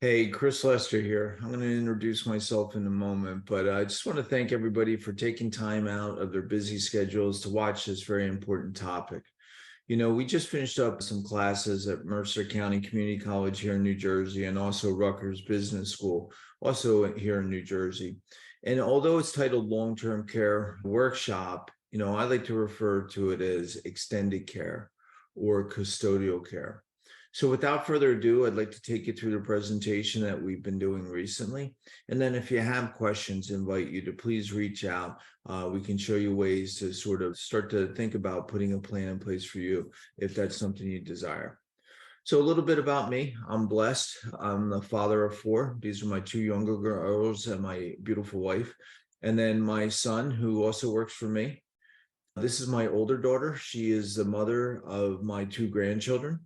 Hey, Chris Lester here. I'm going to introduce myself in a moment, but I just want to thank everybody for taking time out of their busy schedules to watch this very important topic. We just finished up some classes at Mercer County Community College here in New Jersey and also Rutgers Business School, also here in New Jersey. And although it's titled Long-Term Care Workshop, I like to refer to it as extended care or custodial care. So without further ado, I'd like to take you through the presentation that we've been doing recently. And then if you have questions, invite you to please reach out. We can show you ways to sort of start to think about putting a plan in place for you if that's something you desire. So a little bit about me. I'm blessed. I'm the father of four. These are my two younger girls and my beautiful wife. And then my son, who also works for me. This is my older daughter. She is the mother of my two grandchildren.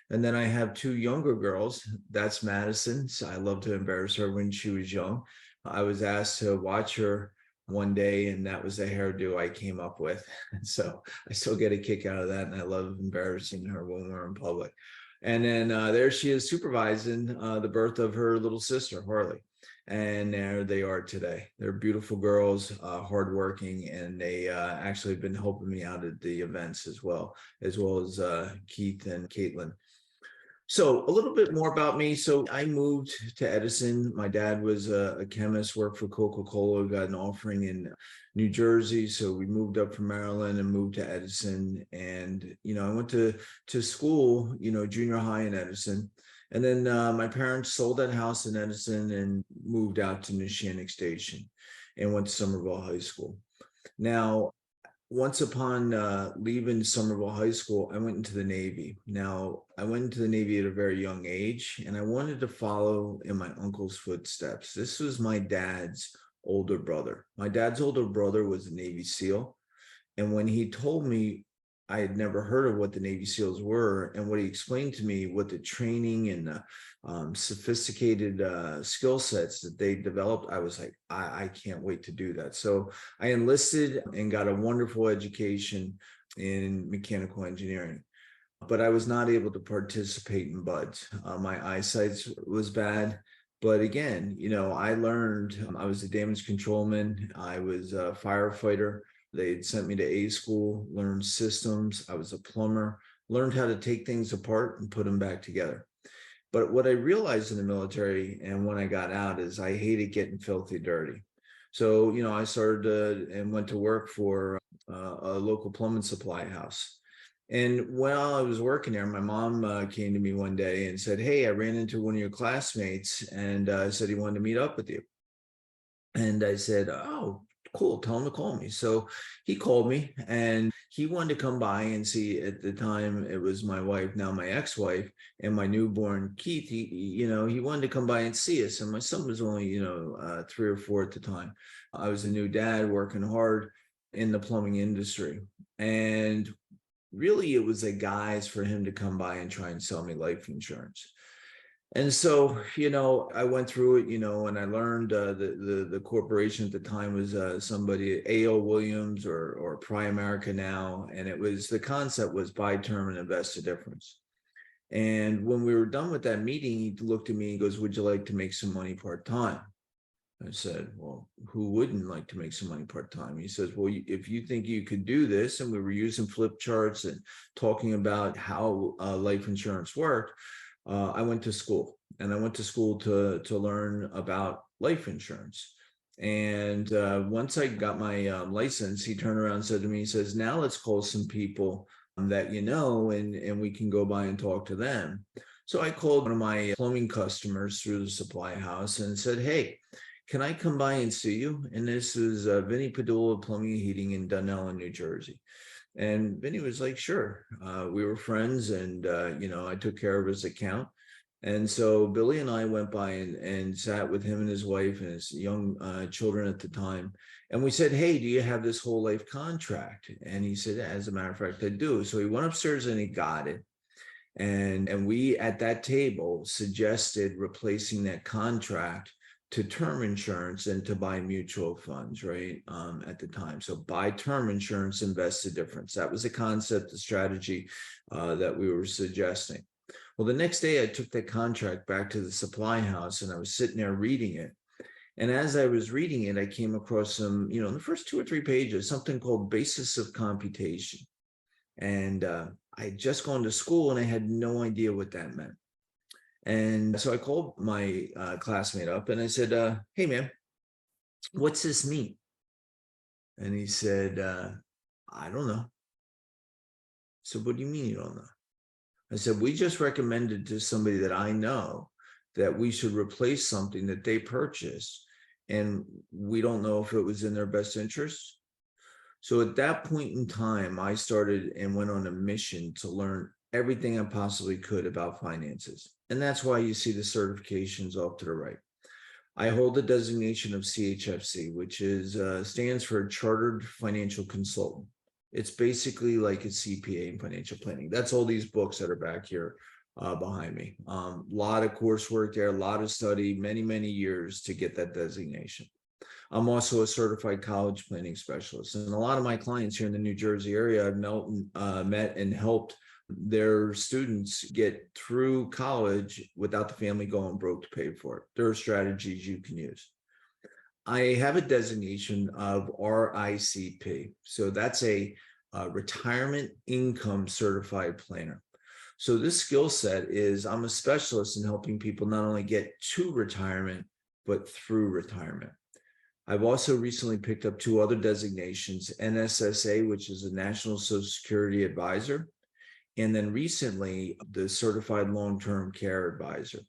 And then I have two younger girls. That's Madison. So I love to embarrass her when she was young. I was asked to watch her one day, and that was the hairdo I came up with. And so I still get a kick out of that. And I love embarrassing her when we're in public. And then there she is supervising the birth of her little sister, Harley. And there they are today. They're beautiful girls, hardworking, and they actually have been helping me out at the events as well as Keith and Caitlin. So a little bit more about me. So I moved to Edison. My dad was a chemist, worked for Coca-Cola, got an offering in New Jersey. So we moved up from Maryland and moved to Edison. And, I went to school, junior high in Edison. And then my parents sold that house in Edison and moved out to Neshannock Station and went to Somerville High School. Now, once upon leaving Somerville High School, I went into the Navy. Now, I went into the Navy at a very young age, and I wanted to follow in my uncle's footsteps. This was my dad's older brother. My dad's older brother was a Navy SEAL. And when he told me, I had never heard of what the Navy SEALs were, and what he explained to me, what the training and the sophisticated skill sets that they developed, I was like, I can't wait to do that. So I enlisted and got a wonderful education in mechanical engineering, but I was not able to participate in BUD/S. My eyesight was bad. But again, I learned, I was a damage controlman. I was a firefighter. They sent me to A school, learned systems. I was a plumber, learned how to take things apart and put them back together. But what I realized in the military and when I got out is I hated getting filthy dirty. So, I started and went to work for a local plumbing supply house. And while I was working there, my mom came to me one day and said, "Hey, I ran into one of your classmates and said he wanted to meet up with you." And I said, "Oh, cool. Tell him to call me." So he called me and he wanted to come by and see. At the time, it was my wife, now my ex-wife, and my newborn Keith. He wanted to come by and see us. And my son was only, 3 or 4 at the time. I was a new dad working hard in the plumbing industry. And really, it was a guise for him to come by and try and sell me life insurance. And so, I went through it, and I learned the corporation at the time was somebody, A.O. Williams or Primerica now. And the concept was buy term and invest the difference. And when we were done with that meeting, he looked at me and goes, "Would you like to make some money part-time?" I said, "Well, who wouldn't like to make some money part-time?" He says, "Well, if you think you could do this," and we were using flip charts and talking about how life insurance worked. I went to school, and I went to school to learn about life insurance. And once I got my license, he turned around and said to me, he says, "Now let's call some people that and we can go by and talk to them." So I called one of my plumbing customers through the supply house and said, "Hey, can I come by and see you?" And this is Vinny Padula Plumbing and Heating in Dunellen, New Jersey. And Vinny was like, "Sure." We were friends, and I took care of his account. And so Billy and I went by and sat with him and his wife and his young children at the time. And we said, "Hey, do you have this whole life contract?" And he said, "As a matter of fact, I do." So he went upstairs and he got it. And we at that table suggested replacing that contract to term insurance and to buy mutual funds, right? At the time. So buy term insurance, invest the difference. That was the concept, the strategy that we were suggesting. Well, the next day I took that contract back to the supply house and I was sitting there reading it. And as I was reading it, I came across some, in the first 2 or 3 pages, something called basis of computation. And I had just gone to school and I had no idea what that meant. And so I called my classmate up and I said, hey, man, what's this mean? And he said, I don't know. So what do you mean you don't know? I said, we just recommended to somebody that I know that we should replace something that they purchased. And we don't know if it was in their best interest. So at that point in time, I started and went on a mission to learn everything I possibly could about finances. And that's why you see the certifications off to the right. I hold the designation of CHFC, which stands for Chartered Financial Consultant. It's basically like a CPA in financial planning. That's all these books that are back here behind me. A lot of coursework there, a lot of study, many, many years to get that designation. I'm also a certified college planning specialist. And a lot of my clients here in the New Jersey area I've met and helped their students get through college without the family going broke to pay for it. There are strategies you can use. I have a designation of RICP. So that's a retirement income certified planner. So this skill set is I'm a specialist in helping people not only get to retirement, but through retirement. I've also recently picked up 2 other designations, NSSA, which is a National Social Security Advisor, and then recently the Certified Long-Term Care Advisor.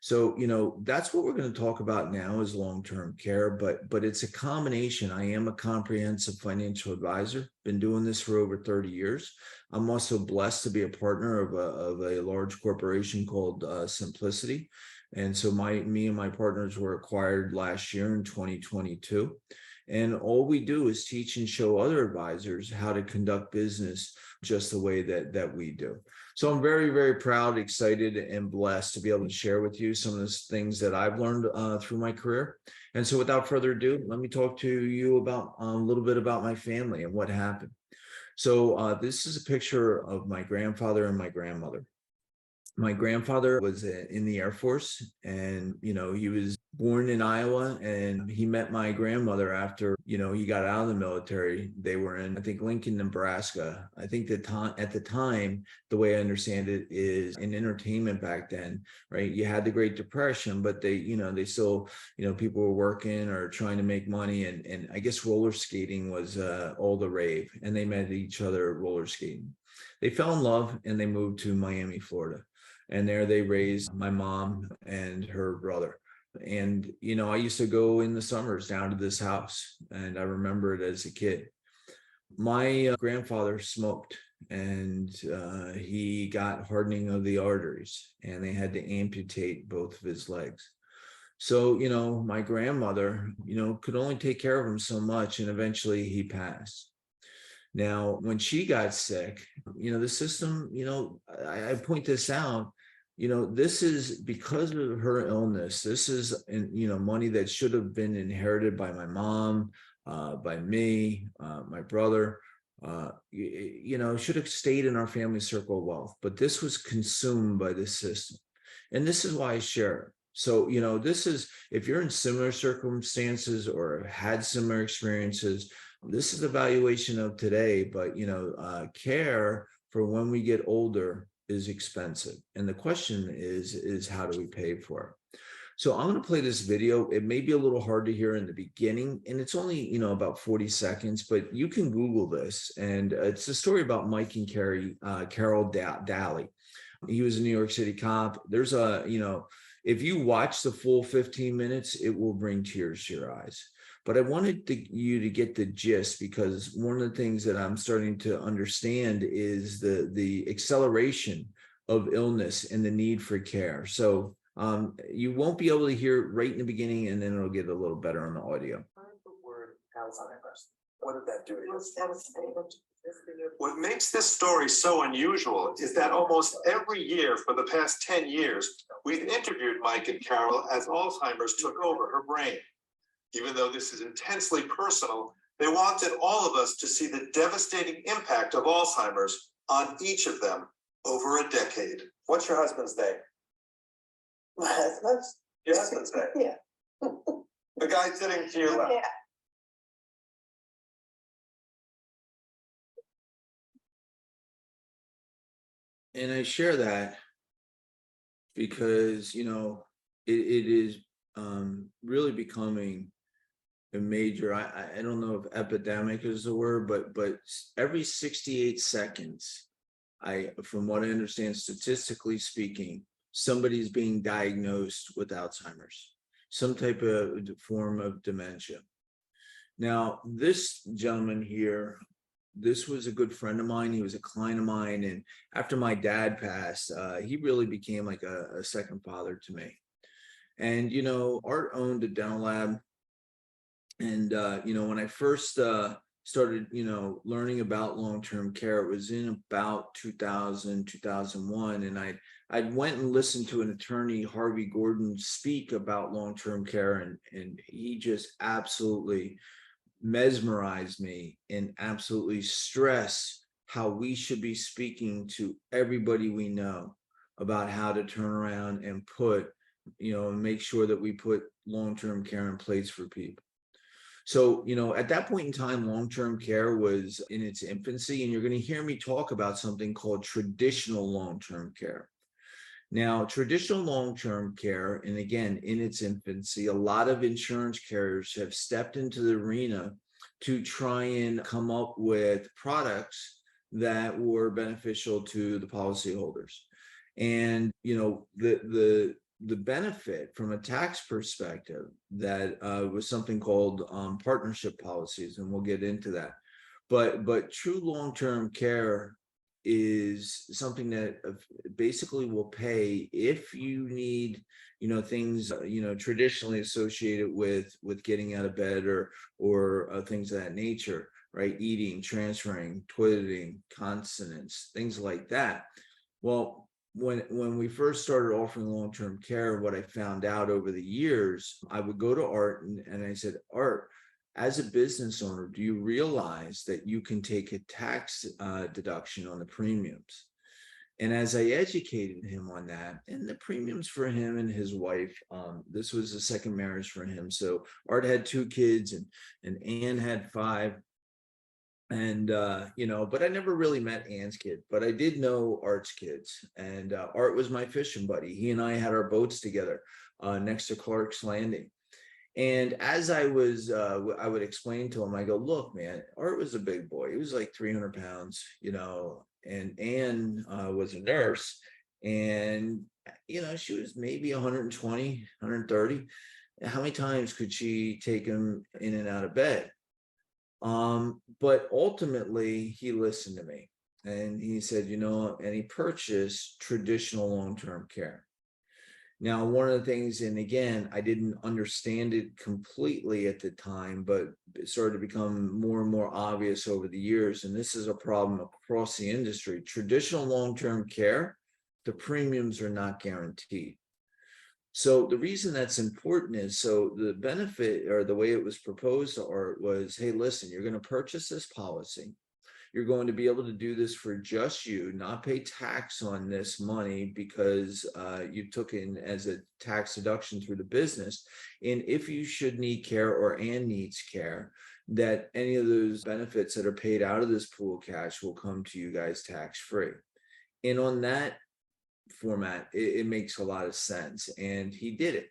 So, that's what we're going to talk about now is long-term care, but it's a combination. I am a comprehensive financial advisor, been doing this for over 30 years. I'm also blessed to be a partner of a large corporation called Simplicity. And so me and my partners were acquired last year in 2022. And all we do is teach and show other advisors how to conduct business just the way that we do. So I'm very, very proud, excited, and blessed to be able to share with you some of the things that I've learned through my career. And so without further ado, let me talk to you about a little bit about my family and what happened. So this is a picture of my grandfather and my grandmother. My grandfather was in the Air Force, and he was born in Iowa, and he met my grandmother after he got out of the military. They were in, I think, Lincoln, Nebraska. I think at the time, the way I understand it is in entertainment back then, right? You had the Great Depression, but they still, people were working or trying to make money, and I guess roller skating was all the rave, and they met each other roller skating. They fell in love and they moved to Miami, Florida. And there they raised my mom and her brother. And, I used to go in the summers down to this house, and I remember it as a kid. My grandfather smoked, and he got hardening of the arteries, and they had to amputate both of his legs. So, my grandmother, could only take care of him so much, and eventually he passed. Now, when she got sick, the system, I point this out, this is because of her illness. This is, money that should have been inherited by my mom, by me, my brother, should have stayed in our family circle of wealth. But this was consumed by this system. And this is why I share it. So, this is, if you're in similar circumstances or had similar experiences, this is the valuation of today. But, care for when we get older is expensive. And the question is how do we pay for it? So I'm going to play this video. It may be a little hard to hear in the beginning, and it's only, about 40 seconds, but you can Google this. And it's a story about Mike and Carol Daly. He was a New York City cop. There's if you watch the full 15 minutes, it will bring tears to your eyes. But I wanted you to get the gist, because one of the things that I'm starting to understand is the acceleration of illness and the need for care. So you won't be able to hear it right in the beginning, and then it'll get a little better on the audio. The word Alzheimer's. What did that do to you? What makes this story so unusual is that almost every year for the past 10 years, we've interviewed Mike and Carol as Alzheimer's took over her brain. Even though this is intensely personal, they wanted all of us to see the devastating impact of Alzheimer's on each of them over a decade. What's your husband's name? My husband's. Your husband's name? Yeah. The guy sitting to your left. Yeah. And I share that because, it is really becoming a major, I don't know if epidemic is the word, but every 68 seconds, from what I understand, statistically speaking, somebody's being diagnosed with Alzheimer's, some type of form of dementia. Now, this gentleman here, this was a good friend of mine. He was a client of mine. And after my dad passed, he really became like a second father to me. And, Art owned a dental lab. And, when I first started, learning about long-term care, it was in about 2000, 2001. And I went and listened to an attorney, Harvey Gordon, speak about long-term care. And he just absolutely mesmerized me and absolutely stress how we should be speaking to everybody we know about how to turn around and make sure that we put long-term care in place for people. So, at that point in time, long-term care was in its infancy, and you're going to hear me talk about something called traditional long-term care. Now, traditional long-term care, and again, in its infancy, a lot of insurance carriers have stepped into the arena to try and come up with products that were beneficial to the policyholders. And, the benefit from a tax perspective that was something called partnership policies, and we'll get into that. But true long-term care is something that basically will pay if you need things traditionally associated with getting out of bed or things of that nature, right? Eating, transferring, toileting, continence, things like that. Well, when we first started offering long-term care, what I found out over the years, I would go to Art and I said, Art, as a business owner, do you realize that you can take a tax deduction on the premiums? And as I educated him on that, and the premiums for him and his wife, this was a second marriage for him. So Art had 2 kids and Ann had 5. And, but I never really met Ann's kid, but I did know Art's kids. And Art was my fishing buddy. He and I had our boats together next to Clark's Landing. And as I would explain to him, I go, look, man, Art was a big boy. He was like 300 pounds, and Ann was a nurse. And, she was maybe 120, 130. How many times could she take him in and out of bed? But ultimately, he listened to me. And he said, and he purchased traditional long-term care. Now, one of the things, and again, I didn't understand it completely at the time, but it started to become more and more obvious over the years. And this is a problem across the industry. Traditional long-term care, the premiums are not guaranteed. So the reason that's important is, so the benefit or the way it was proposed to Art was, hey, listen, you're going to purchase this policy. You're going to be able to do this for just you, not pay tax on this money because you took in as a tax deduction through the business. And if you should need care or Ann needs care, that any of those benefits that are paid out of this pool of cash will come to you guys tax-free. And on that format, it makes a lot of sense. And he did it.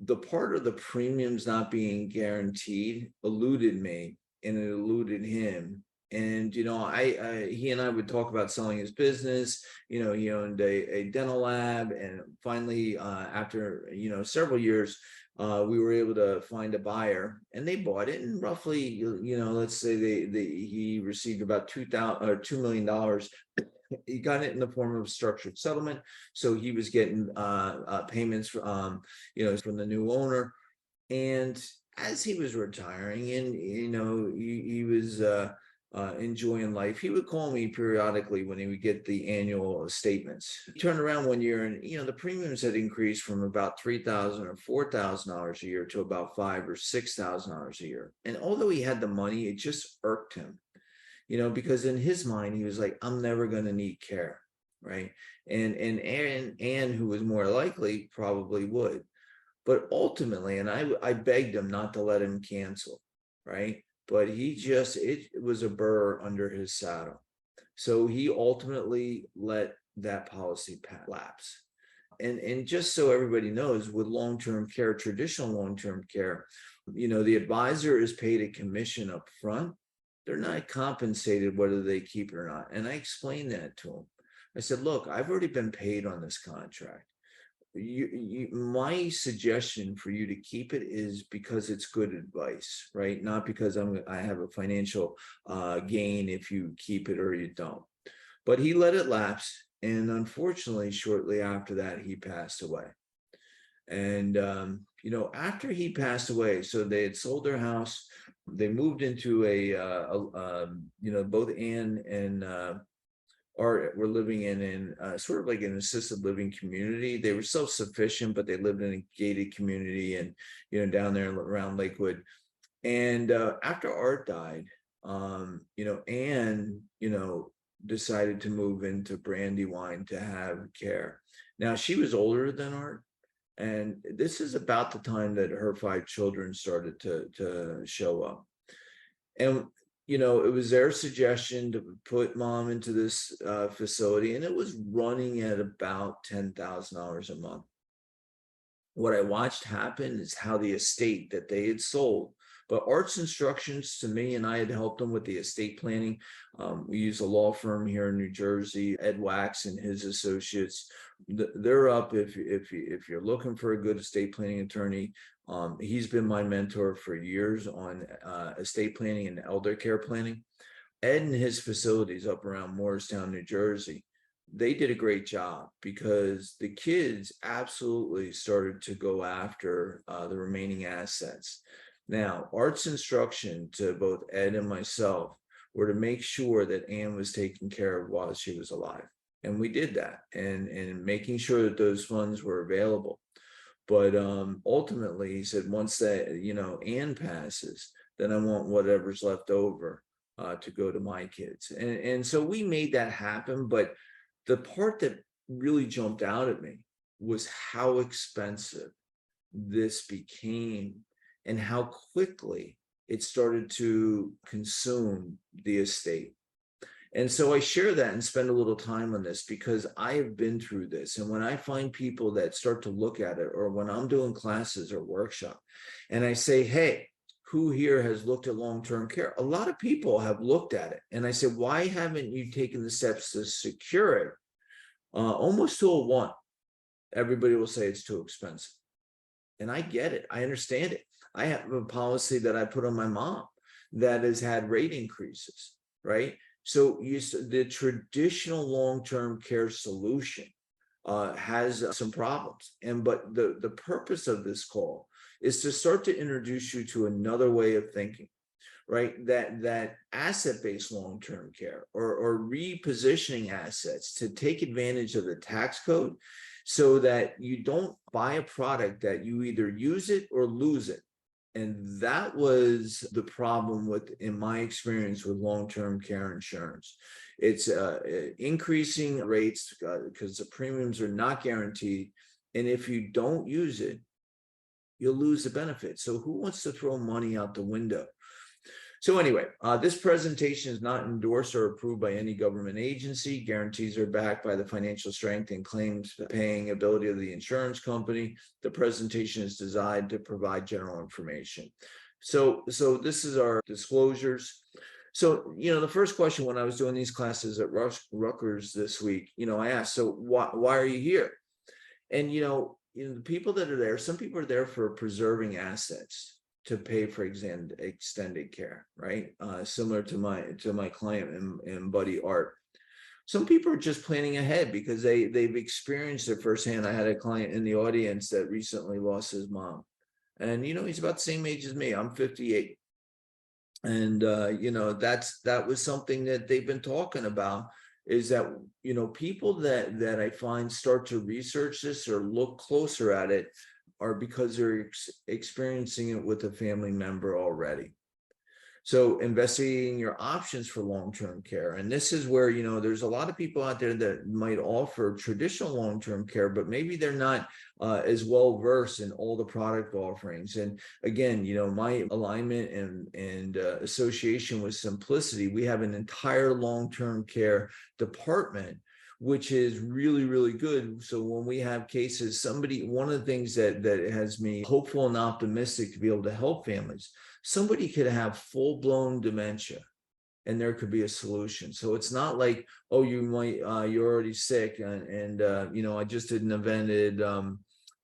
The part of the premiums not being guaranteed eluded me and it eluded him. And, he and I would talk about selling his business. He owned a dental lab. And finally, after, several years, we were able to find a buyer and they bought it. And roughly, let's say he received about $2 million. He got it in the form of structured settlement. So he was getting payments from the new owner. And as he was retiring and, he was enjoying life, he would call me periodically when he would get the annual statements. He turned around one year and, the premiums had increased from about $3,000 or $4,000 a year to about $5,000 or $6,000 a year. And although he had the money, it just irked him. Because in his mind, he was like, I'm never going to need care. right? And Anne, who was more likely, probably would. But ultimately, and I begged him not to let him cancel, right? But it was a burr under his saddle. So he ultimately let that policy lapse. And just so everybody knows, with long-term care, traditional long-term care, the advisor is paid a commission up front. They're not compensated whether they keep it or not. And I explained that to him. I said, look, I've already been paid on this contract. My suggestion for you to keep it is because it's good advice, right? Not because I have a financial gain if you keep it or you don't. But he let it lapse, and unfortunately, shortly after that, he passed away. And after he passed away, so they had sold their house, they moved into both Anne and Art were living in sort of like an assisted living community. They were self-sufficient, but they lived in a gated community and down there around Lakewood. And after Art died, Anne decided to move into Brandywine to have care. Now she was older than Art, and this is about the time that her 5 children started to show up. And it was their suggestion to put Mom into this facility, and it was running at about $10,000 a month. What I watched happen is how the estate that they had sold, but Art's instructions to me, and I had helped them with the estate planning. We use a law firm here in New Jersey, Ed Wax and his associates. They're up if you're looking for a good estate planning attorney. He's been my mentor for years on estate planning and elder care planning. Ed and his facilities up around Morristown, New Jersey, they did a great job because the kids absolutely started to go after the remaining assets. Now, Art's instruction to both Ed and myself were to make sure that Anne was taken care of while she was alive. And we did that, and making sure that those funds were available. But ultimately, he said, once that, Anne passes, then I want whatever's left over to go to my kids. And so we made that happen. But the part that really jumped out at me was how expensive this became and how quickly it started to consume the estate. And so I share that and spend a little time on this because I have been through this. And when I find people that start to look at it, or when I'm doing classes or workshop, and I say, hey, who here has looked at long-term care? A lot of people have looked at it. And I said, why haven't you taken the steps to secure it? Almost to a 1. Everybody will say it's too expensive. And I get it. I understand it. I have a policy that I put on my mom that has had rate increases, right? So the traditional long-term care solution has some problems. But the purpose of this call is to start to introduce you to another way of thinking, right? That asset-based long-term care or repositioning assets to take advantage of the tax code so that you don't buy a product that you either use it or lose it. And that was the problem in my experience with long-term care insurance. It's increasing rates because the premiums are not guaranteed. And if you don't use it, you'll lose the benefit. So who wants to throw money out the window? So anyway, this presentation is not endorsed or approved by any government agency. Guarantees are backed by the financial strength and claims paying ability of the insurance company. The presentation is designed to provide general information. So this is our disclosures. So, the first question when I was doing these classes at Rutgers this week, I asked, so why are you here? And, the people that are there, some people are there for preserving assets to pay for extended care, right? Similar to my client and buddy Art. Some people are just planning ahead because they've experienced it firsthand. I had a client in the audience that recently lost his mom, and he's about the same age as me. I'm 58, and that was something that they've been talking about. Is that people that I find start to research this or look closer at it are because they're experiencing it with a family member already. So investigating your options for long-term care. And this is where, there's a lot of people out there that might offer traditional long-term care, but maybe they're not as well versed in all the product offerings. And again, my alignment and association with Simplicity, we have an entire long-term care department, which is really, really good. So when we have cases, one of the things that has me hopeful and optimistic to be able to help families, somebody could have full-blown dementia and there could be a solution. So it's not like, oh, you're already sick. And I just did an event at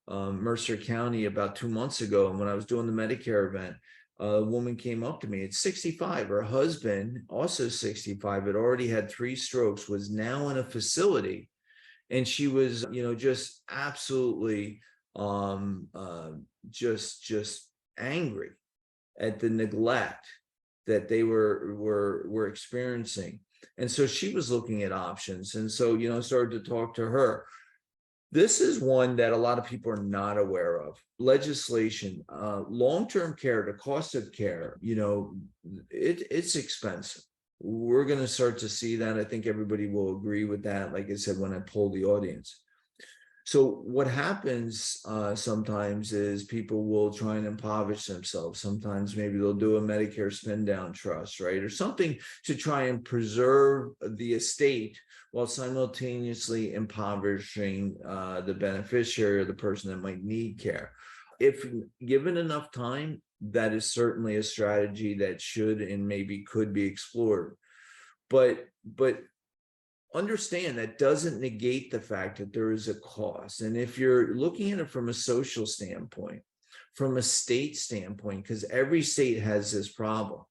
Mercer County about 2 months ago. And when I was doing the Medicare event, a woman came up to me at 65. Her husband, also 65, had already had 3 strokes, was now in a facility. And she was, just absolutely just angry at the neglect that they were experiencing. And so she was looking at options. And so, started to talk to her. This is one that a lot of people are not aware of. Legislation, long-term care, the cost of care, it's expensive. We're going to start to see that. I think everybody will agree with that. Like I said, when I polled the audience. So what happens sometimes is people will try and impoverish themselves. Sometimes maybe they'll do a Medicare spin down trust, right? Or something to try and preserve the estate while simultaneously impoverishing the beneficiary or the person that might need care. If given enough time, that is certainly a strategy that should and maybe could be explored. But understand that doesn't negate the fact that there is a cost. And if you're looking at it from a social standpoint, from a state standpoint, because every state has this problem,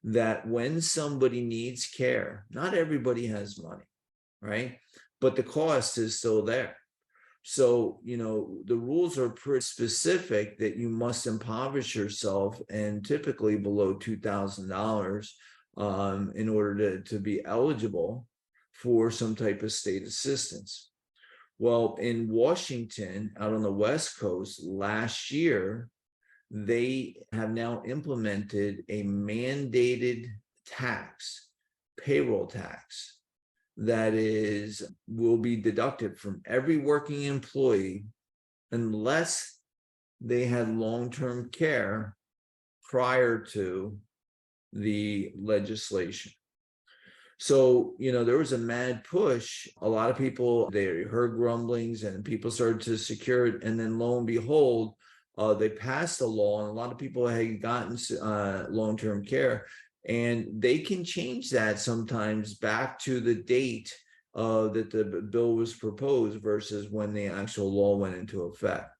that when somebody needs care, not everybody has money, right? But the cost is still there. So, the rules are pretty specific that you must impoverish yourself and typically below $2,000 in order to be eligible for some type of state assistance. Well, in Washington, out on the West Coast, last year, they have now implemented a mandated tax, payroll tax, that will be deducted from every working employee unless they had long-term care prior to the legislation. So, there was a mad push. A lot of people, they heard grumblings and people started to secure it. And then lo and behold, they passed a law and a lot of people had gotten long-term care. And they can change that sometimes back to the date that the bill was proposed versus when the actual law went into effect.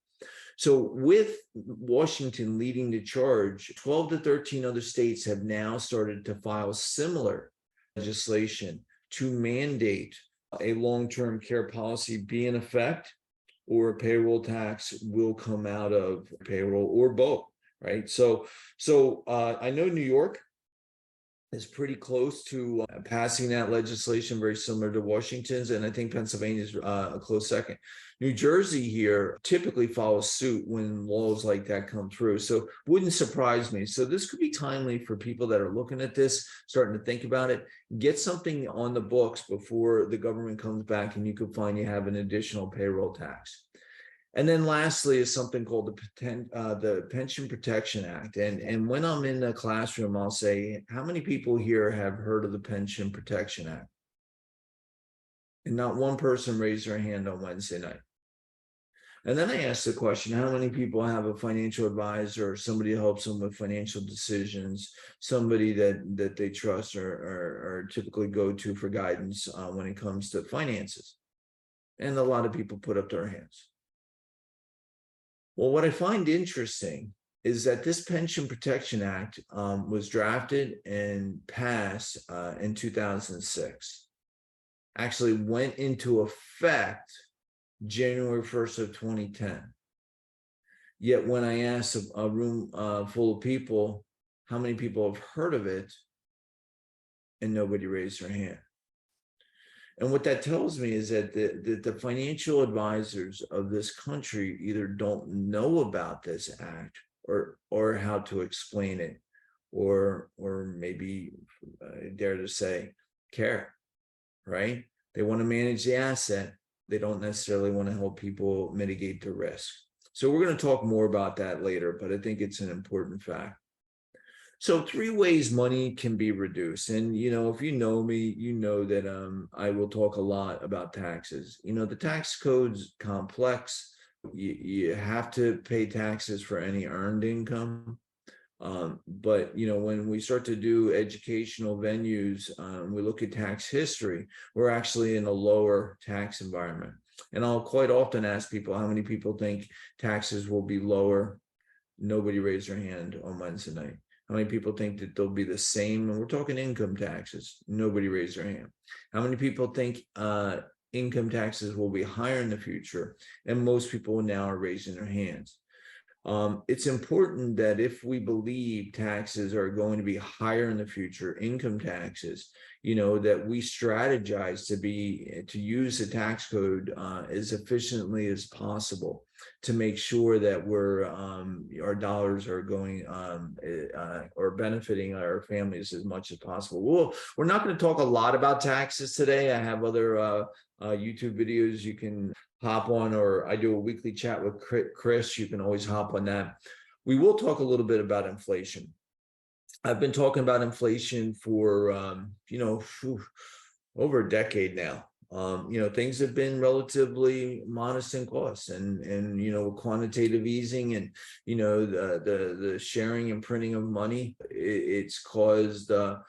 So with Washington leading the charge, 12 to 13 other states have now started to file similar legislation to mandate a long-term care policy be in effect, or a payroll tax will come out of payroll, or both, right? So I know New York is pretty close to passing that legislation, very similar to Washington's, and I think Pennsylvania is a close second. New Jersey here typically follows suit when laws like that come through, so wouldn't surprise me. So this could be timely for people that are looking at this, starting to think about it. Get something on the books before the government comes back and you could find you have an additional payroll tax. And then lastly is something called the Pension Protection Act. And when I'm in the classroom, I'll say, how many people here have heard of the Pension Protection Act? And not one person raised their hand on Wednesday night. And then I ask the question, how many people have a financial advisor or somebody who helps them with financial decisions, somebody that they trust or typically go to for guidance when it comes to finances? And a lot of people put up their hands. Well, what I find interesting is that this Pension Protection Act was drafted and passed in 2006. Actually went into effect January 1st of 2010. Yet when I asked a room full of people, how many people have heard of it, and nobody raised their hand. And what that tells me is that the financial advisors of this country either don't know about this act or how to explain it, or maybe dare to say care, right? They want to manage the asset. They don't necessarily want to help people mitigate the risk. So we're going to talk more about that later, but I think it's an important fact. So 3 ways money can be reduced. And, if you know me, you know that I will talk a lot about taxes. The tax code's complex. You have to pay taxes for any earned income. But when we start to do educational venues, we look at tax history, we're actually in a lower tax environment. And I'll quite often ask people, how many people think taxes will be lower? Nobody raised their hand on Wednesday night. How many people think that they'll be the same? And we're talking income taxes. Nobody raised their hand. How many people think income taxes will be higher in the future? And most people now are raising their hands. It's important that if we believe taxes are going to be higher in the future, income taxes, that we strategize to use the tax code as efficiently as possible to make sure that our dollars are going or benefiting our families as much as possible. We're not going to talk a lot about taxes today. I have other YouTube videos you can hop on, or I do a weekly chat with Chris. You can always hop on that. We will talk a little bit about inflation. I've been talking about inflation for, over a decade now. Things have been relatively modest in costs, and quantitative easing and the sharing and printing of money, it's caused a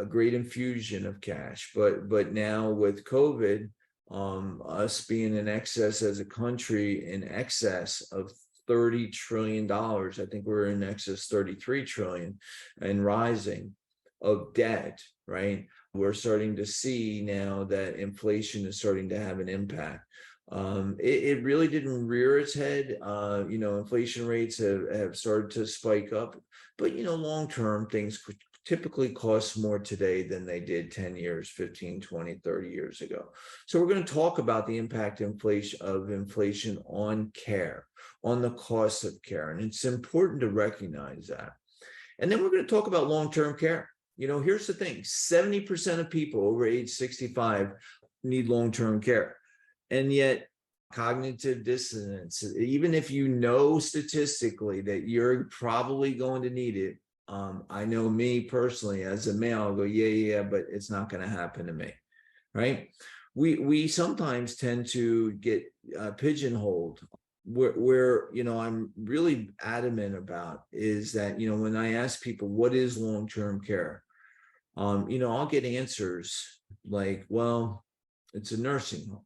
great infusion of cash. But now with COVID, us being in excess as a country, in excess of $30 trillion, I think we're in excess 33 trillion and rising of debt, right? We're starting to see now that inflation is starting to have an impact. It really didn't rear its head. Inflation rates have started to spike up, but long term things typically cost more today than they did 10 years, 15, 20, 30 years ago. So we're going to talk about the impact of inflation on care, on the cost of care. And it's important to recognize that. And then we're going to talk about long-term care. Here's the thing, 70% of people over age 65 need long-term care. And yet cognitive dissonance, even if you know statistically that you're probably going to need it, I know me personally as a male, I'll go, yeah, but it's not going to happen to me, right? We sometimes tend to get pigeonholed. Where I'm really adamant about is that, when I ask people, what is long-term care? I'll get answers like, well, it's a nursing home,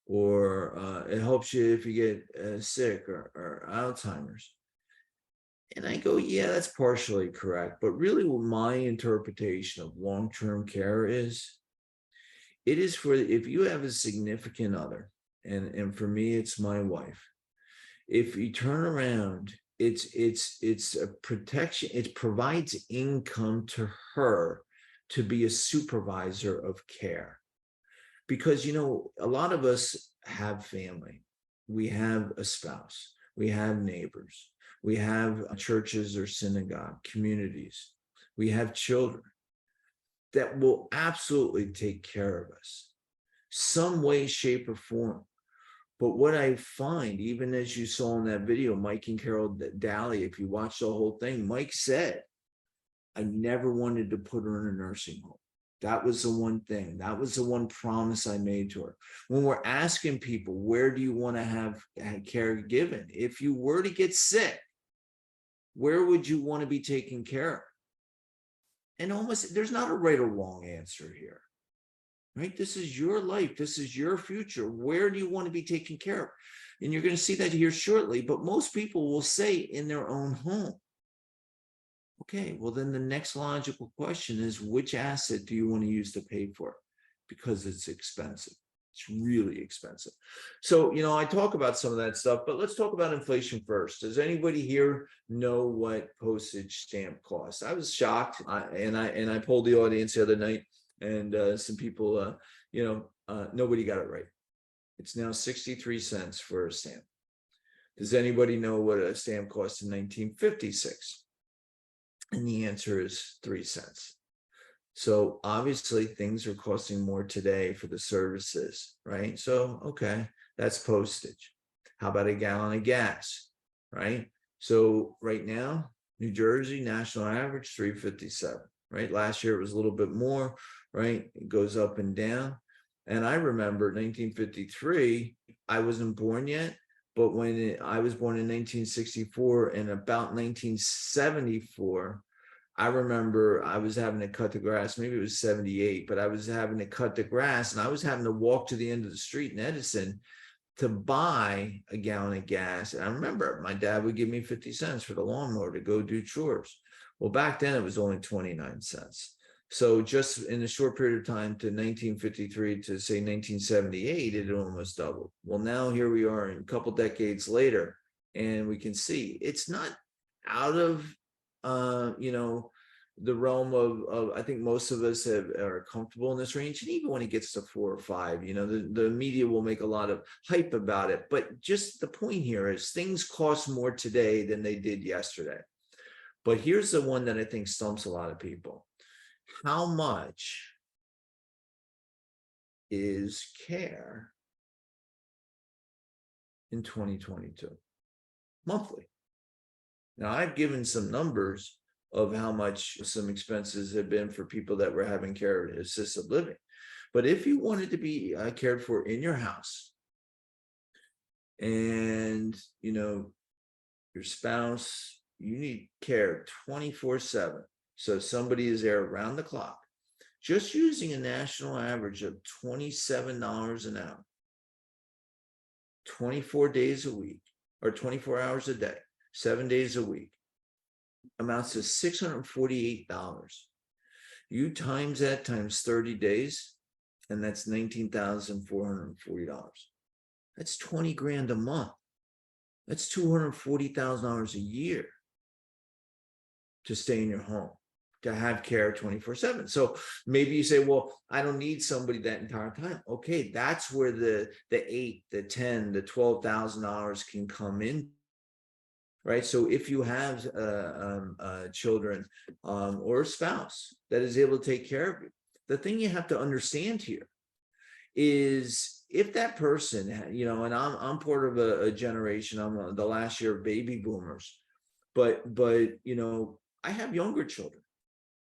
or it helps you if you get sick or Alzheimer's. And I go, yeah, that's partially correct. But really what my interpretation of long-term care is, it is for if you have a significant other, and for me, it's my wife. If you turn around, it's a protection. It provides income to her to be a supervisor of care. Because, a lot of us have family. We have a spouse. We have neighbors. We have churches or synagogue communities. We have children that will absolutely take care of us, some way, shape, or form. But what I find, even as you saw in that video, Mike and Carol Daly, if you watch the whole thing, Mike said, I never wanted to put her in a nursing home. That was the one thing. That was the one promise I made to her. When we're asking people, where do you want to have care given? If you were to get sick, where would you want to be taken care of? And there's not a right or wrong answer here, right? This is your life. This is your future. Where do you want to be taken care of? And you're going to see that here shortly, but most people will say in their own home. Okay, well, then the next logical question is, which asset do you want to use to pay for it? Because it's expensive. It's really expensive. So, I talk about some of that stuff, but let's talk about inflation first. Does anybody here know what postage stamp costs? I was shocked, and I polled the audience the other night, and some people, nobody got it right. It's now 63 cents for a stamp. Does anybody know what a stamp cost in 1956? And the answer is 3 cents. So obviously things are costing more today for the services, right? So, okay, that's postage. How about a gallon of gas, right? So right now, New Jersey national average 3.57, right? Last year it was a little bit more, right? It goes up and down. And I remember 1953, I wasn't born yet, but I was born in 1964 and about 1974, I remember I was having to cut the grass, maybe it was 78, but I was having to cut the grass and I was having to walk to the end of the street in Edison to buy a gallon of gas. And I remember my dad would give me 50 cents for the lawnmower to go do chores. Well, back then it was only 29 cents. So just in a short period of time to 1953 to say 1978, it almost doubled. Well, now here we are a couple decades later, and we can see it's not out of the realm of I think most of us are comfortable in this range. And even when it gets to 4 or 5, the media will make a lot of hype about it. But just the point here is things cost more today than they did yesterday. But here's the one that I think stumps a lot of people. How much is care in 2022 monthly? Now, I've given some numbers of how much some expenses have been for people that were having care assisted living. But if you wanted to be cared for in your house and, your spouse, you need care 24/7. So somebody is there around the clock, just using a national average of $27 an hour, 24 days a week, or 24 hours a day, 7 days a week, amounts to $648. You times that times 30 days, and that's $19,440. That's 20 grand a month. That's $240,000 a year to stay in your home, to have care 24/7. So maybe you say, well, I don't need somebody that entire time. Okay, that's where the 8, the 10, the $12,000 can come in. Right. So if you have children or a spouse that is able to take care of you, the thing you have to understand here is if that person, and I'm part of a generation, I'm the last year of baby boomers, but I have younger children,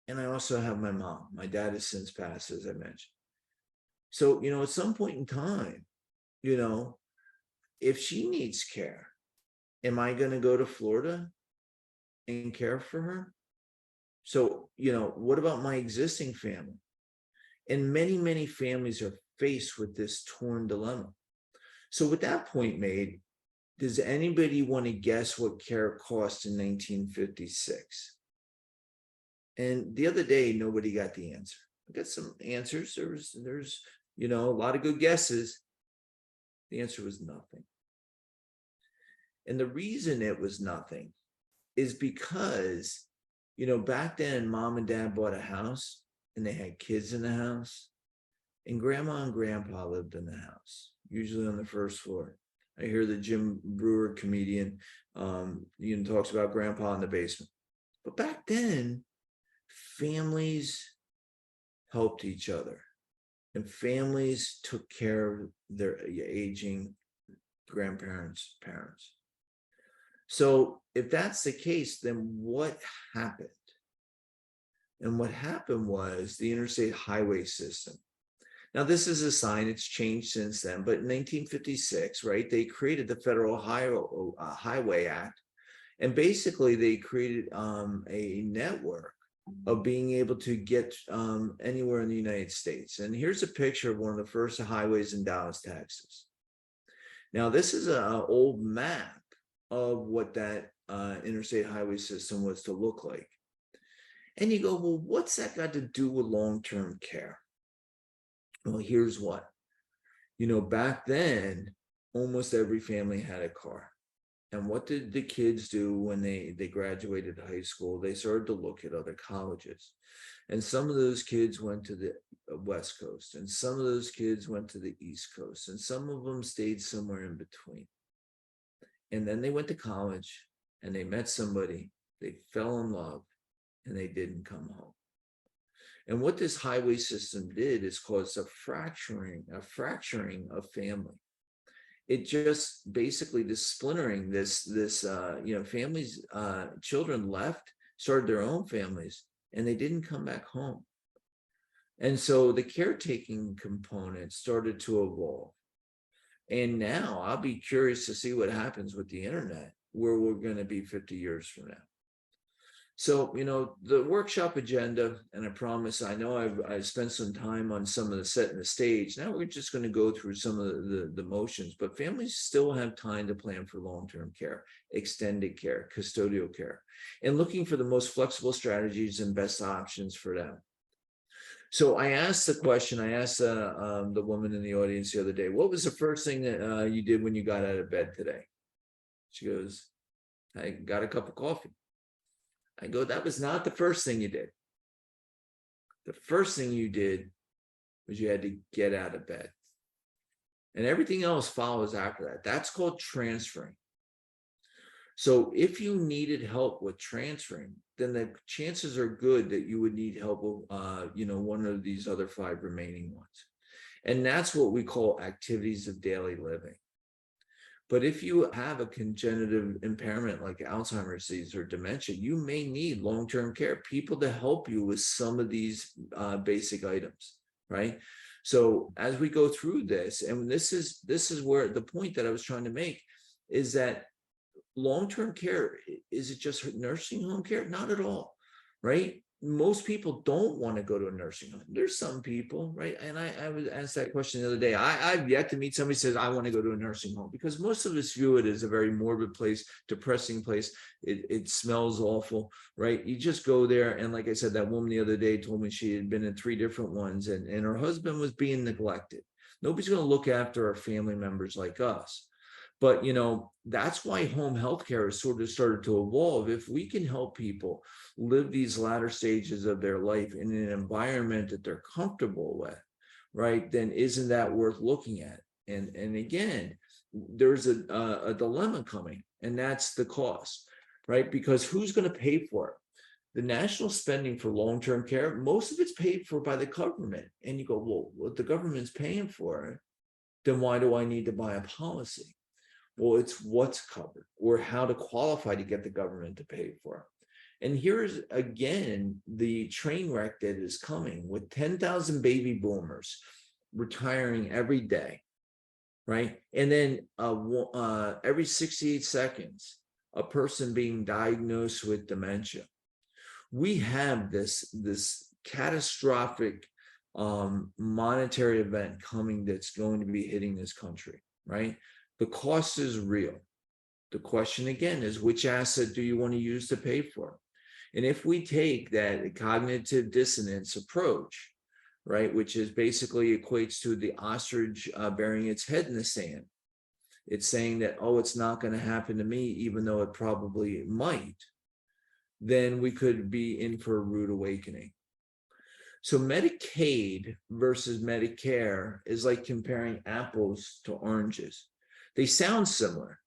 and I also have my mom. My dad has since passed, as I mentioned. So at some point in time, if she needs care, am I going to go to Florida and care for her? So, what about my existing family? And many, many families are faced with this torn dilemma. So, with that point made, does anybody want to guess what care cost in 1956? And the other day, nobody got the answer. I got some answers. There's a lot of good guesses. The answer was nothing. And the reason it was nothing is because, back then, mom and dad bought a house and they had kids in the house, and grandma and grandpa lived in the house, usually on the first floor. I hear the Jim Brewer comedian, talks about grandpa in the basement. But back then, families helped each other, and families took care of their aging grandparents, parents. So if that's the case, then what happened? And what happened was the interstate highway system. Now, this is a sign, it's changed since then, but in 1956, right, they created the Federal Highway Act. And basically, they created a network of being able to get anywhere in the United States. And here's a picture of one of the first highways in Dallas, Texas. Now, this is an old map of what that interstate highway system was to look like. And you go, well, what's that got to do with long-term care? Well, here's what. Back then, almost every family had a car. And what did the kids do when they graduated high school? They started to look at other colleges. And some of those kids went to the West Coast, and some of those kids went to the East Coast, and some of them stayed somewhere in between. And then they went to college and they met somebody, they fell in love, and they didn't come home. And what this highway system did is cause a fracturing of family. It just basically this splintering, families, children left, started their own families, and they didn't come back home. And so the caretaking component started to evolve. And now I'll be curious to see what happens with the internet, where we're going to be 50 years from now. So, the workshop agenda, and I promise, I know I've spent some time on some of the setting the stage. Now we're just going to go through some of the motions, but families still have time to plan for long-term care, extended care, custodial care, and looking for the most flexible strategies and best options for them. So I asked the question, I asked the woman in the audience the other day, what was the first thing that you did when you got out of bed today? She goes, I got a cup of coffee. I go, that was not the first thing you did. The first thing you did was you had to get out of bed. And everything else follows after that. That's called transferring. So if you needed help with transferring, then the chances are good that you would need help with, one of these other 5 remaining ones. And that's what we call activities of daily living. But if you have a congenital impairment like Alzheimer's disease or dementia, you may need long-term care, people to help you with some of these basic items, right? So as we go through this, and this is where the point that I was trying to make is that long-term care, is it just nursing home care? Not at all, right? Most people don't want to go to a nursing home. There's some people, right? And I was asked that question the other day. I've yet to meet somebody who says, I want to go to a nursing home, because most of us view it as a very morbid place, depressing place. It smells awful, right? You just go there. And like I said, that woman the other day told me she had been in 3 different ones, and her husband was being neglected. Nobody's going to look after our family members like us. But, that's why home health care has sort of started to evolve. If we can help people live these latter stages of their life in an environment that they're comfortable with, right, then isn't that worth looking at? And again, there's a dilemma coming, and that's the cost, right? Because who's going to pay for it? The national spending for long-term care, most of it's paid for by the government. And you go, well, if the government's paying for it, then why do I need to buy a policy? Well, it's what's covered or how to qualify to get the government to pay for it. And here's, again, the train wreck that is coming with 10,000 baby boomers retiring every day, right? And then every 68 seconds, a person being diagnosed with dementia. We have this catastrophic monetary event coming that's going to be hitting this country, right? The cost is real. The question again is, which asset do you want to use to pay for it? And if we take that cognitive dissonance approach, right, which is basically equates to the ostrich burying its head in the sand. It's saying that, oh, it's not going to happen to me, even though it probably might. Then we could be in for a rude awakening. So Medicaid versus Medicare is like comparing apples to oranges. They sound similar,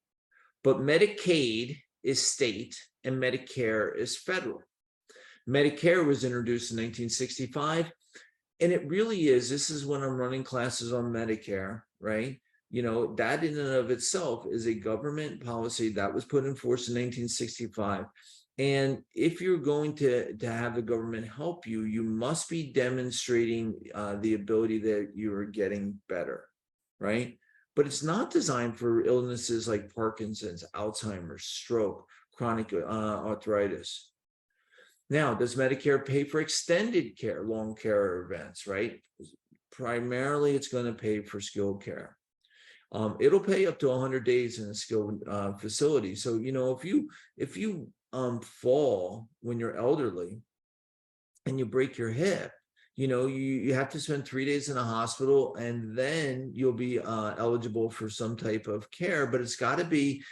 but Medicaid is state and Medicare is federal. Medicare was introduced in 1965, and it really is, this is when I'm running classes on Medicare, right? That in and of itself is a government policy that was put in force in 1965. And if you're going to have the government help you, you must be demonstrating the ability that you are getting better, right? But it's not designed for illnesses like Parkinson's, Alzheimer's, stroke, chronic arthritis. Now, does Medicare pay for extended care, long care events, right? Primarily, it's going to pay for skilled care. It'll pay up to 100 days in a skilled facility. So, if you fall when you're elderly and you break your hip, you have to spend 3 days in a hospital, and then you'll be eligible for some type of care, but it's got to be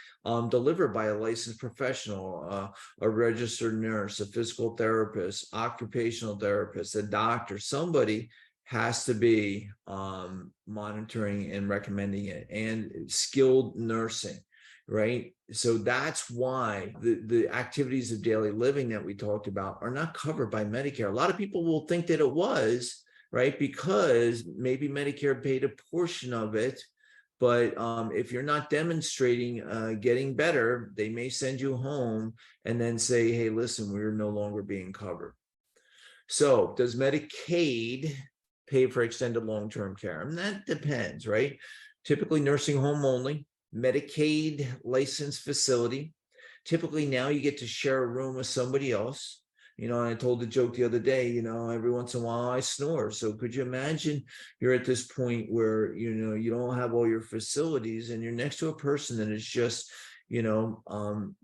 delivered by a licensed professional, a registered nurse, a physical therapist, occupational therapist, a doctor. Somebody has to be monitoring and recommending it, and skilled nursing. right? So that's why the activities of daily living that we talked about are not covered by Medicare. A lot of people will think that it was, right? Because maybe Medicare paid a portion of it. But if you're not demonstrating getting better, they may send you home and then say, hey, listen, we're no longer being covered. So does Medicaid pay for extended long-term care? And that depends, right? Typically nursing home only, Medicaid licensed facility. Typically now you get to share a room with somebody else. You know, I told the joke the other day, you know, every once in a while I snore. So could you imagine you're at this point where, you know, you don't have all your facilities and you're next to a person that is just, you know,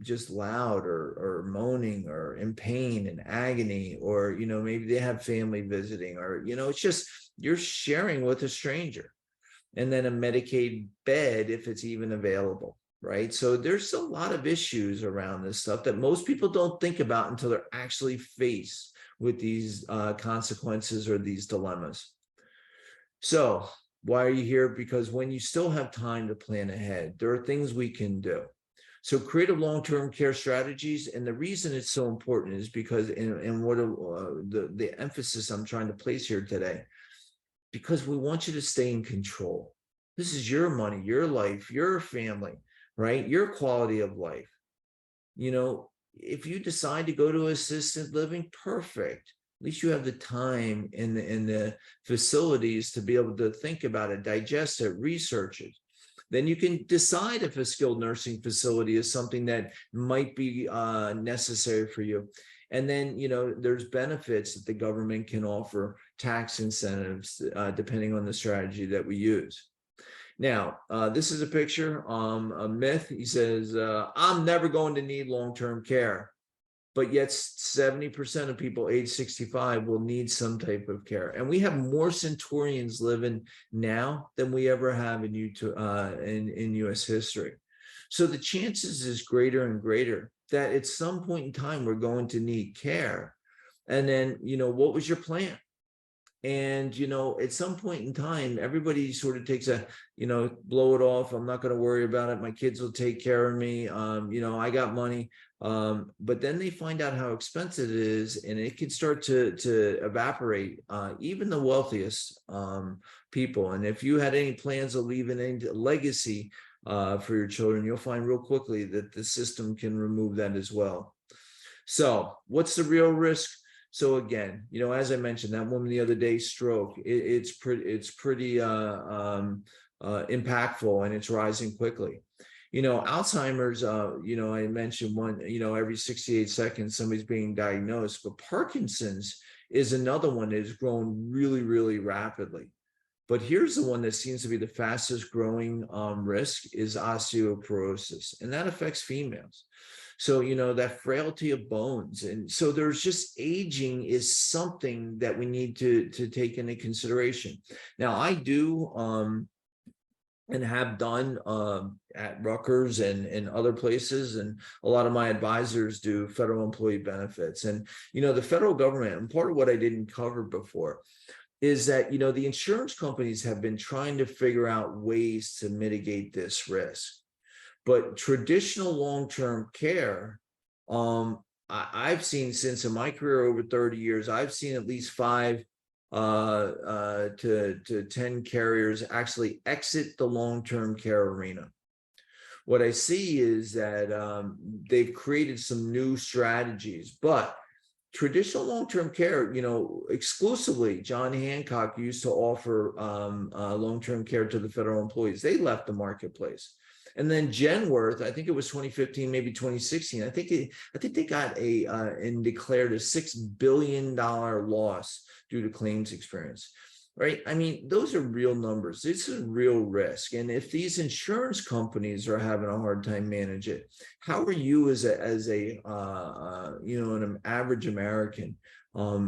just loud or moaning or in pain and agony, or, you know, maybe they have family visiting, or, you know, it's just, you're sharing with a stranger. And then a Medicaid bed, if it's even available, right? So there's a lot of issues around this stuff that most people don't think about until they're actually faced with these consequences or these dilemmas. So why are you here? Because when you still have time to plan ahead, there are things we can do. So creative long-term care strategies, and the reason it's so important is because, and what the emphasis I'm trying to place here today, because we want you to stay in control. This is your money, your life, your family, right? Your quality of life. You know, if you decide to go to assisted living, perfect. At least you have the time and the facilities to be able to think about it, digest it, research it. Then you can decide if a skilled nursing facility is something that might be necessary for you. And then, you know, there's benefits that the government can offer, tax incentives, depending on the strategy that we use. Now, this is a picture, a myth. He says, I'm never going to need long-term care. But yet 70% of people age 65 will need some type of care. And we have more centurions living now than we ever have in US history. So the chances is greater and greater that at some point in time, we're going to need care. And then, you know, what was your plan? And, you know, at some point in time, everybody sort of takes a, you know, blow it off. I'm not going to worry about it. My kids will take care of me. You know, I got money. But then they find out how expensive it is, and it can start to evaporate, even the wealthiest people. And if you had any plans of leaving any legacy for your children, you'll find real quickly that the system can remove that as well. So what's the real risk? So again, you know, as I mentioned, that woman the other day, stroke, it's pretty impactful, and it's rising quickly. You know, Alzheimer's, you know, I mentioned one, you know, every 68 seconds, somebody's being diagnosed, but Parkinson's is another one that is growing really, really rapidly. But here's the one that seems to be the fastest growing risk is osteoporosis, and that affects females. So, you know, that frailty of bones. And so there's just aging is something that we need to take into consideration. Now, I do and have done at Rutgers and other places, and a lot of my advisors do federal employee benefits. And, you know, the federal government, and part of what I didn't cover before, is that, you know, the insurance companies have been trying to figure out ways to mitigate this risk. But traditional long-term care, I've seen, since in my career over 30 years, I've seen at least 5 to 10 carriers actually exit the long-term care arena. What I see is that they've created some new strategies, but traditional long-term care, you know, exclusively John Hancock used to offer long-term care to the federal employees. They left the marketplace. And then Genworth, I think it was 2015, maybe 2016. I think they got and declared a $6 billion loss due to claims experience. Right? I mean, those are real numbers. This is real risk. And if these insurance companies are having a hard time manage it, how are you as a you know, an average American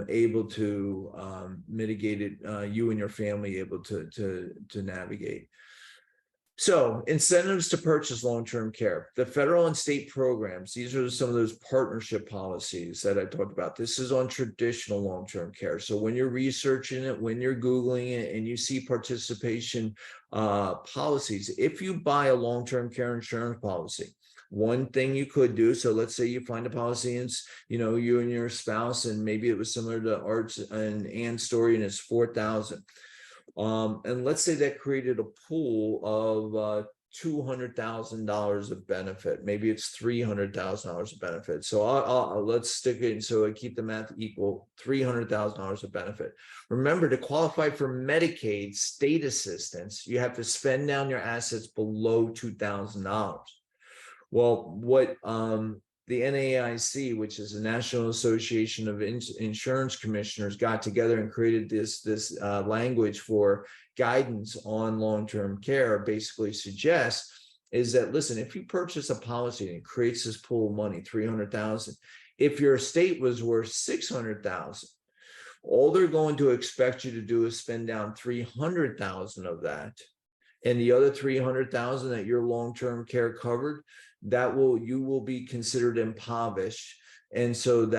able to mitigate it? You and your family able to navigate? So incentives to purchase long-term care, the federal and state programs, these are some of those partnership policies that I talked about. This is on traditional long-term care. So when you're researching it, when you're Googling it and you see participation policies, if you buy a long-term care insurance policy, one thing you could do, so let's say you find a policy and you and your spouse, and maybe it was similar to Art's and Ann's story and it's 4,000. And let's say that created a pool of $200,000 of benefit. Maybe it's $300,000 of benefit. So let's stick it. So I keep the math equal, $300,000 of benefit. Remember, to qualify for Medicaid state assistance, you have to spend down your assets below $2,000. Well, what the NAIC, which is the National Association of Insurance Commissioners, got together and created this language for guidance on long-term care, basically suggests is that, listen, if you purchase a policy and it creates this pool of money, 300,000, if your estate was worth 600,000, all they're going to expect you to do is spend down 300,000 of that. And the other 300,000 that your long-term care covered, you will be considered impoverished. And so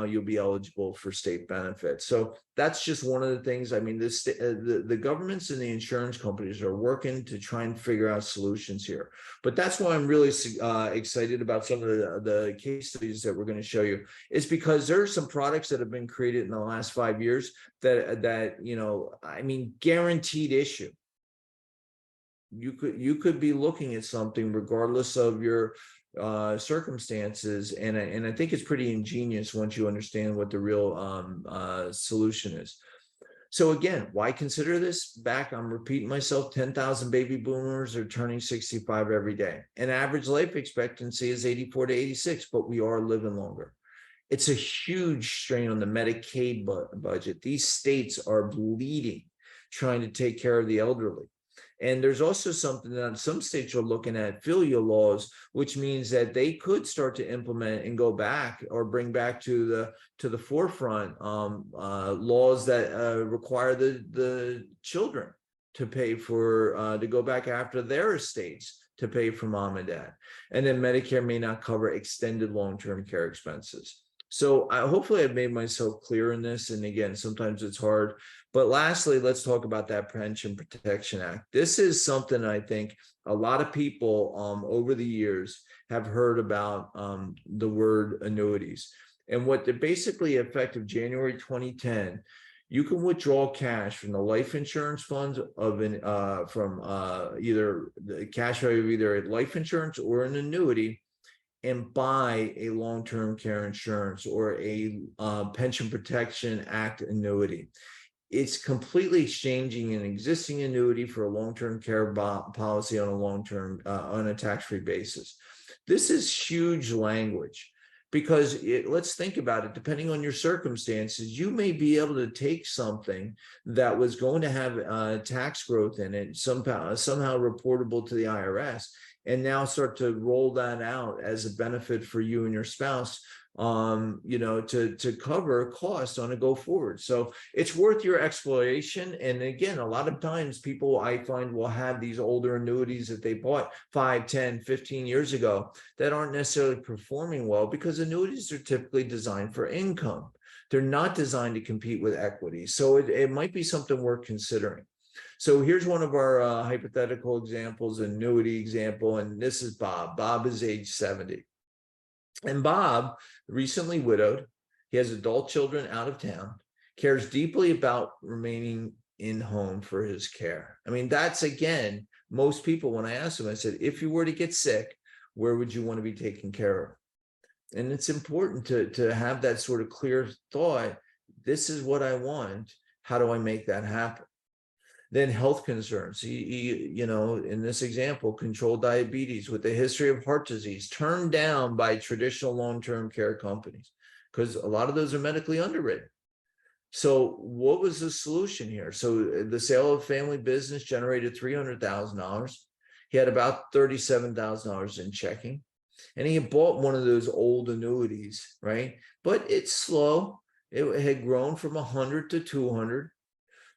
you'll be eligible for state benefits. So that's just one of the things. I mean, the governments and the insurance companies are working to try and figure out solutions here. But that's why I'm really excited about some of the case studies that we're going to show you, is because there are some products that have been created in the last 5 years that I mean, guaranteed issue. You could be looking at something regardless of your circumstances, and I think it's pretty ingenious once you understand what the real solution is. So again, why consider this? I'm repeating myself, 10,000 baby boomers are turning 65 every day, and average life expectancy is 84 to 86, but we are living longer. It's a huge strain on the Medicaid budget. These states are bleeding trying to take care of the elderly. And there's also something that some states are looking at, filial laws, which means that they could start to implement and go back or bring back to the forefront laws that require the children to pay for to go back after their estates to pay for mom and dad. And then Medicare may not cover extended long-term care expenses. So hopefully I've made myself clear in this. And again, sometimes it's hard. But lastly, let's talk about that Pension Protection Act. This is something I think a lot of people over the years have heard about, the word annuities. And what they're basically, effective January 2010, you can withdraw cash from the life insurance funds from either the cash value of either a life insurance or an annuity, and buy a long-term care insurance or a Pension Protection Act annuity. It's completely exchanging an existing annuity for a long-term care policy on a tax-free basis. This is huge language, because let's think about it. Depending on your circumstances, you may be able to take something that was going to have tax growth in it, somehow reportable to the IRS, and now start to roll that out as a benefit for you and your spouse, to cover costs on a go forward. So it's worth your exploration. And again, a lot of times people, I find, will have these older annuities that they bought 5, 10, 15 years ago that aren't necessarily performing well, because annuities are typically designed for income. They're not designed to compete with equity. So it might be something worth considering. So here's one of our hypothetical examples, annuity example, and this is Bob. Bob is age 70. And Bob, recently widowed, he has adult children out of town, cares deeply about remaining in home for his care. I mean, that's, again, most people, when I asked them, I said, if you were to get sick, where would you want to be taken care of? And it's important to have that sort of clear thought. This is what I want. How do I make that happen? Then health concerns. In this example, controlled diabetes with a history of heart disease, turned down by traditional long-term care companies, because a lot of those are medically underwritten. So what was the solution here? So the sale of family business generated $300,000. He had about $37,000 in checking, and he had bought one of those old annuities, right? But it's slow. It had grown from 100 to 200.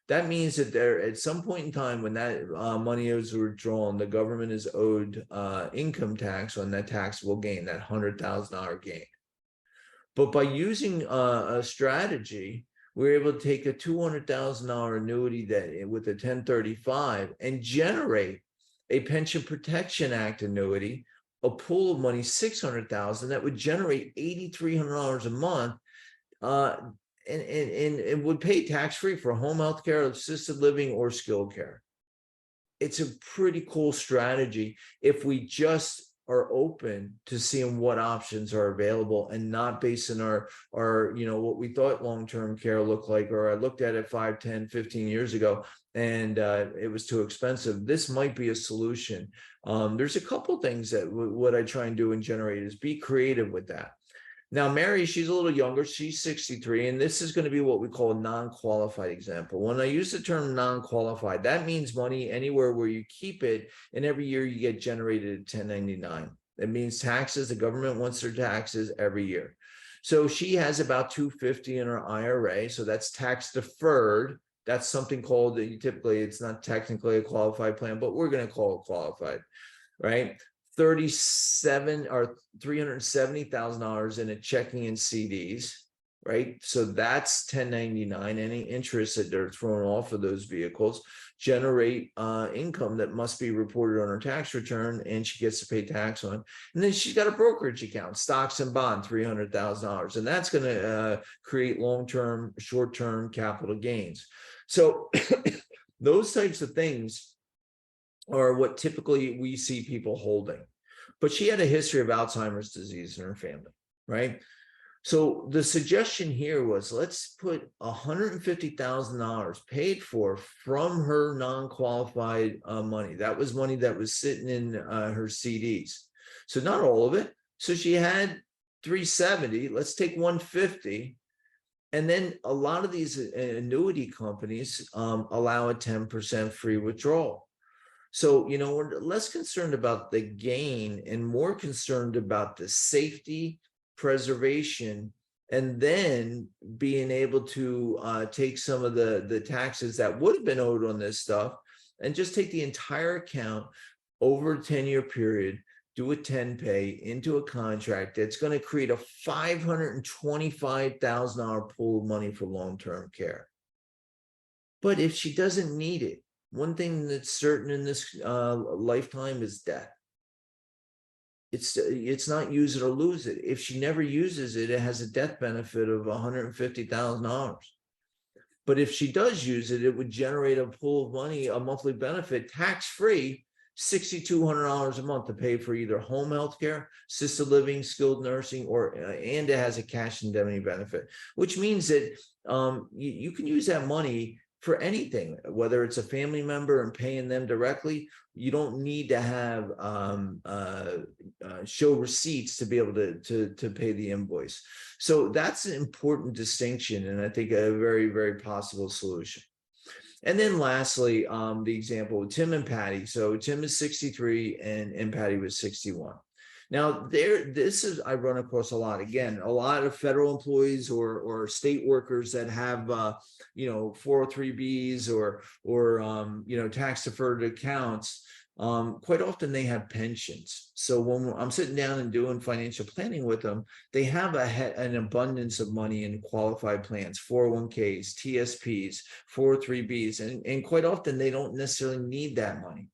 That means that there, at some point in time when that money is withdrawn, the government is owed income tax on that taxable gain, that $100,000 gain. But by using a strategy, we're able to take a $200,000 annuity that with a 1035 and generate a Pension Protection Act annuity, a pool of money, 600,000 that would generate $8,300 a month, and it would pay tax-free for home health care, assisted living, or skilled care. It's a pretty cool strategy if we just are open to seeing what options are available and not basing our what we thought long-term care looked like, or I looked at it 5, 10, 15 years ago and it was too expensive. This might be a solution. There's a couple things that what I try and do and generate is be creative with that. Now, Mary, she's a little younger. She's 63, and this is going to be what we call a non-qualified example. When I use the term non-qualified, that means money anywhere where you keep it, and every year you get generated at 1099. It means taxes. The government wants their taxes every year. So she has about $250 in her IRA, so that's tax deferred. That's something called, typically it's not technically a qualified plan, but we're going to call it qualified, right? $370,000 in a checking and CDs, right? So that's 1099. Any interest that they're throwing off of those vehicles generate income that must be reported on her tax return, and she gets to pay tax on. And then she's got a brokerage account, stocks and bond, $300,000, and that's going to create long-term, short-term capital gains. So those types of things are what typically we see people holding. But she had a history of Alzheimer's disease in her family, right? So the suggestion here was, let's put $150,000 paid for from her non-qualified money. That was money that was sitting in her CDs. So not all of it. So she had 370, let's take 150. And then a lot of these annuity companies allow a 10% free withdrawal. So, we're less concerned about the gain and more concerned about the safety, preservation, and then being able to take some of the taxes that would have been owed on this stuff and just take the entire account over a 10-year period, do a 10-pay into a contract that's going to create a $525,000 pool of money for long-term care. But if she doesn't need it, one thing that's certain in this lifetime is death. It's not use it or lose it. If she never uses it, it has a death benefit of $150,000. But if she does use it, it would generate a pool of money, a monthly benefit, tax-free, $6,200 a month to pay for either home health care, assisted living, skilled nursing, and it has a cash indemnity benefit, which means that you can use that money for anything, whether it's a family member and paying them directly. You don't need to have show receipts to be able to pay the invoice. So that's an important distinction, and I think a very, very possible solution. And then lastly, the example with Tim and Patty. So Tim is 63 and Patty was 61. Now, this is, I run across a lot. Again, a lot of federal employees or state workers that have, 403Bs or tax deferred accounts. Quite often they have pensions. So when I'm sitting down and doing financial planning with them, they have an abundance of money in qualified plans, 401Ks, TSPs, 403Bs, and quite often they don't necessarily need that money.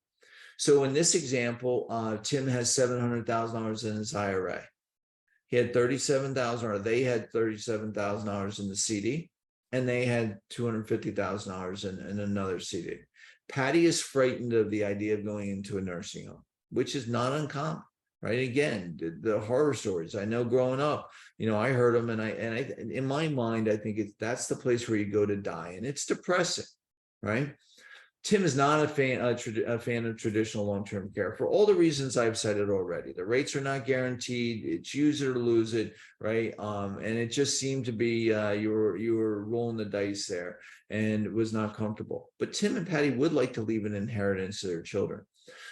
So in this example, Tim has $700,000 in his IRA. He had $37,000, or they had $37,000 in the CD, and they had $250,000 in another CD. Patty is frightened of the idea of going into a nursing home, which is not uncommon, right? Again, the horror stories I know growing up, I heard them, and I in my mind, I think that's the place where you go to die, and it's depressing, right? Tim is not a fan of traditional long-term care for all the reasons I've cited already. The rates are not guaranteed. It's use it or lose it, right? And it just seemed to be you were rolling the dice there, and it was not comfortable. But Tim and Patty would like to leave an inheritance to their children.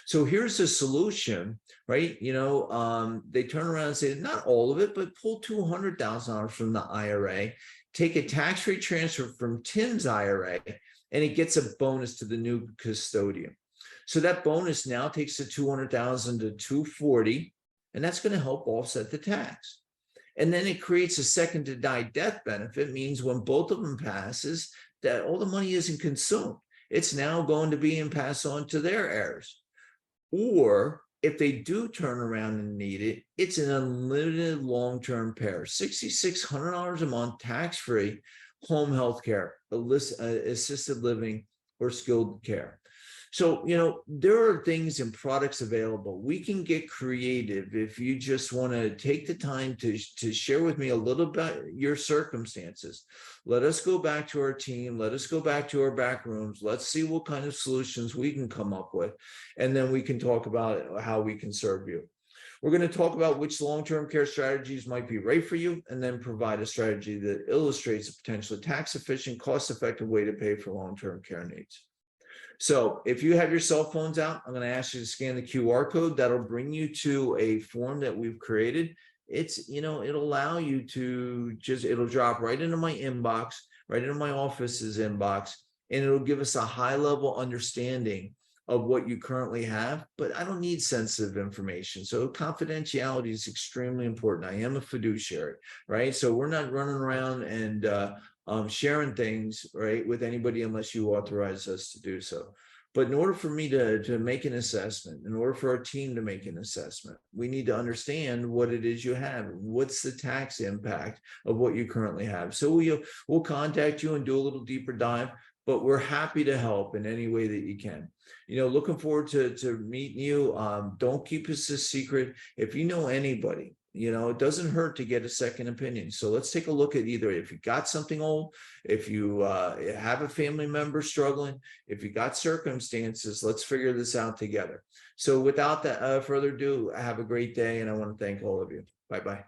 So here's the solution, right? They turn around and say, not all of it, but pull $200,000 from the IRA, take a tax-free transfer from Tim's IRA, and it gets a bonus to the new custodian. So that bonus now takes the 200,000 to 240, and that's going to help offset the tax. And then it creates a second to die death benefit, means when both of them passes, that all the money isn't consumed. It's now going to be passed on to their heirs. Or if they do turn around and need it, it's an unlimited long-term pair, $6,600 a month, tax-free, home health care, assisted living, or skilled care. So, there are things and products available. We can get creative if you just want to take the time to share with me a little bit your circumstances. Let us go back to our team. Let us go back to our back rooms. Let's see what kind of solutions we can come up with. And then we can talk about how we can serve you. We're going to talk about which long-term care strategies might be right for you, and then provide a strategy that illustrates a potentially tax-efficient, cost-effective way to pay for long-term care needs. So if you have your cell phones out, I'm going to ask you to scan the QR code. That'll bring you to a form that we've created. It'll allow you to it'll drop right into my inbox, right into my office's inbox, and it'll give us a high level understanding of what you currently have, but I don't need sensitive information. So confidentiality is extremely important. I am a fiduciary, right? So we're not running around and sharing things, right, with anybody unless you authorize us to do so. But in order for me to make an assessment, in order for our team to make an assessment, we need to understand what it is you have. What's the tax impact of what you currently have? So we'll contact you and do a little deeper dive, but we're happy to help in any way that you can. Looking forward to meeting you. Don't keep us a secret. If you know anybody, it doesn't hurt to get a second opinion. So let's take a look at either if you got something old, if you have a family member struggling, if you got circumstances, let's figure this out together. So without that further ado, have a great day. And I want to thank all of you. Bye-bye.